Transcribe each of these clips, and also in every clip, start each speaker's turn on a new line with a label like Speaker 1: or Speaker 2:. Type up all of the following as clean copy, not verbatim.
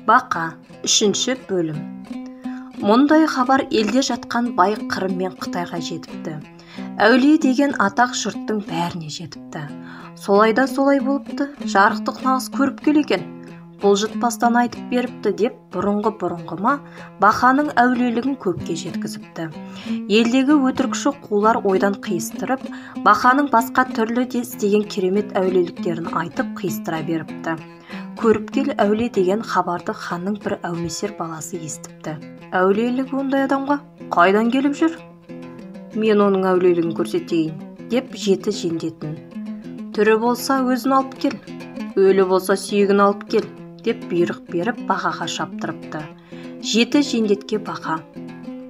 Speaker 1: Бақа, 3-ші бөлім. Мұндай хабар елде жатқан бай Қырым мен Қытайға жетіпті. Әулие деген атақ жұрттың бәріне жетіпті. Солайда солай болыпты, жарықтық нағыз көріп келеген. Бұлжытпастан айтып беріпті деп бұрынғы-ма Бақаның әулиелігін көпке жеткізіпті. Елдегі өтірікші қулар ойдан қиыстырып, Бақаның басқа түрлі де істеген керемет әулиеліктерін айтып қиыстыра беріпті. Көріпкел әулие деген хабарды ханның бір әумесер баласы естіпті. Әулиелігі ондай адамға қайдан келіп жүр? Мен оның әулиелігін көрсетейін, деп 7 жендетін. Түрі болса өзін алып кел, өлі болса сүйегін алып кел, деп бұйрық беріп Бақаға шаптырыпты. 7 жендетке Бақа: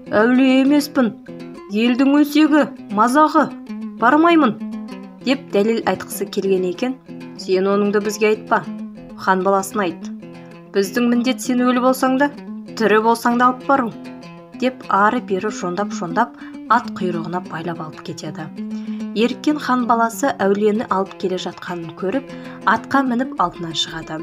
Speaker 1: әулие емеспін, елдің өсегі, мазағы, бармаймын, деп дәлел айтқысы келген екен. Сен оныңды бізге айтпа, хан баласына айт. Біздің міндет сен өлі болсаң да, тірі болсаң да алып бару, деп ары-бері жондап ат құйрығына байлап алып кетеді. Еріккен хан баласы әулиені алып келе жатқанын көріп, атқа мініп алдынан шығады.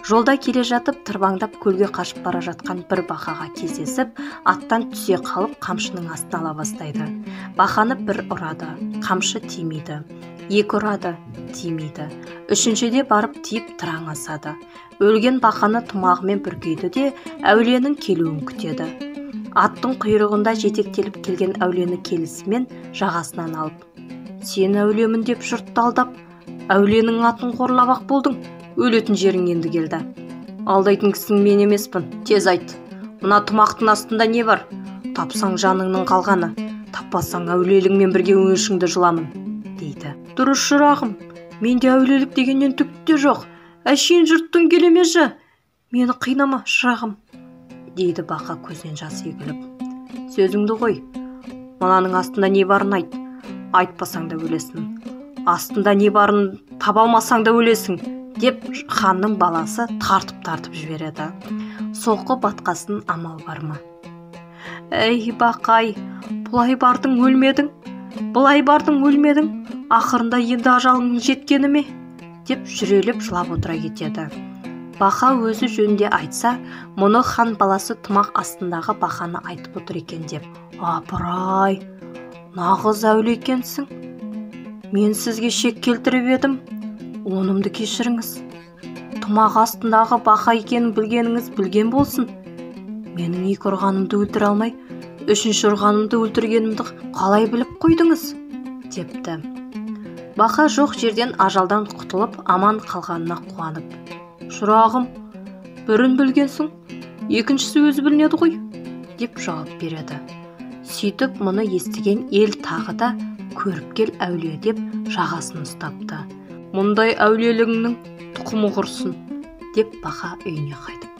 Speaker 1: Жолда келе жатып, тырбаңдап көлге қашып бара жатқан бір Бақаға кездесіп, аттан түсе қалып, қамшының астына ала бастайды. Бақаны бір ұрады, қамшы тимейді. 2 ұрады, тимейді. 3-де барып тиіп тыраң асады. Өлген Бақаны тұмағымен бүркейді де әулиенің келуін күтеді. Аттың құйрығында жетектеліп келген әулиені келісімен жағасынан алып: сен әулиемін деп жұртты алдап, әулиенің атын қорлап-ақ болдың, өлетін жерің енді келді. Алдайтын кісің мен емеспін, тез айт. Мына тұмақтың астында не бар? Тапсаң жаныңның қалғаны, таппасаң әулиелігіңмен бірге өңешіңді жұламын, дейді. Дұрыс шырағым, менде әулиелік дегеннен түк те жоқ. Әшейін жұрттың келемежі. Мені қинама, шырағым, дейді Бақа көзінен жас егіліп. Сөзіңді қой. Мынаның астында не барын айт. Айтпасаң да өлесің. Астында не барын таба алмасаң да өлесің, деп ханның баласы тартып жібереді. Соққы батқасын амал бар ма? Әй Бақай, бұлай бардың өлмедің, бұлай бардың өлмедің, ақырында енді ажалың жеткені ме? Деп жүреліп жылап отыра кетеді. Бақа өзі жөнде айтса, мұны хан баласы тұмақ астындағы Бақаны айтып отыр екен деп. Апырай, нағыз әулие екенсің. Мен сізге шек келтіріп едім, онымды кешіріңіз. Тұмақ астындағы Бақа екенін білгеніңіз білген болсын. Менің 2 ұрғанымды өлтіре алмай, 3-ші ұрғанымды өлтіргенімді қалай біліп қойдыңыз? Депті. Бақа жоқ жерден ажалдан құтылып аман қалғанына қуанып: шырағым, бірін білгенсің, 2-шісі өзі білінеді ғой, деп жауап береді. Сөйтіп мұны естіген ел тағы да көріпкел әулие деп жағасын ұстапты. Мұндай әулиелігіңнің тұқымы құрсын, деп Бақа үйіне қайтып